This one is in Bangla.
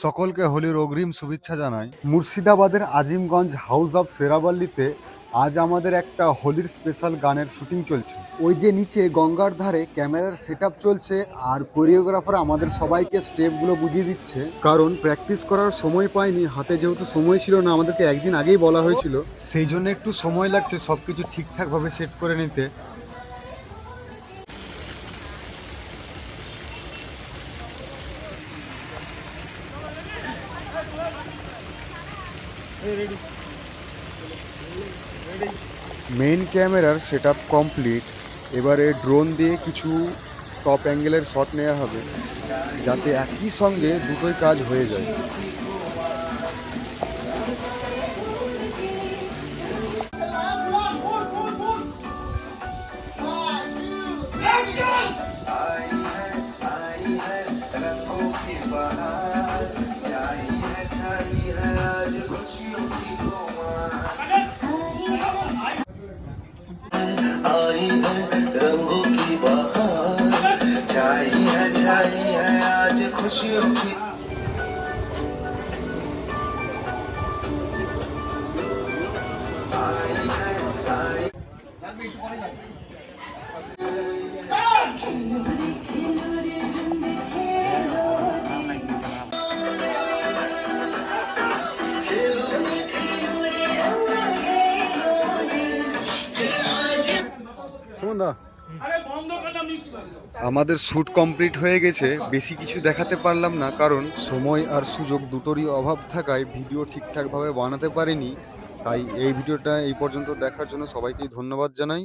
সকলকে হোলির অগ্রিম শুভেচ্ছা জানাই। মুর্শিদাবাদের আজিমগঞ্জ হাউস অফ সেরাবাল্লিতে আজ আমাদের একটা হোলির স্পেশাল গানের শুটিং চলছে। ওই যে নিচে গঙ্গার ধারে ক্যামেরার সেট চলছে, আর কোরিওগ্রাফার আমাদের সবাইকে স্টেপগুলো বুঝিয়ে দিচ্ছে, কারণ প্র্যাকটিস করার সময় পাইনি। হাতে যেহেতু সময় ছিল না, আমাদেরকে একদিন আগেই বলা হয়েছিল, সেই জন্য একটু সময় লাগছে সবকিছু ঠিকঠাকভাবে সেট করে নিতে। মেইন ক্যামেরার সেট আপ কমপ্লিট। এবারে ড্রোন দিয়ে কিছু টপ অ্যাঙ্গেলের শট নেওয়া হবে, যাতে একই সঙ্গে দুটোই কাজ হয়ে যায়। आई है रंगों की बहार छाई है आज खुशियों की। সুমনদা, আমাদের শ্যুট কমপ্লিট হয়ে গেছে। বেশি কিছু দেখাতে পারলাম না, কারণ সময় আর সুযোগ দুটোরই অভাব থাকায় ভিডিও ঠিকঠাকভাবে বানাতে পারিনি। তাই এই ভিডিওটা এই পর্যন্ত দেখার জন্য সবাইকেই ধন্যবাদ জানাই।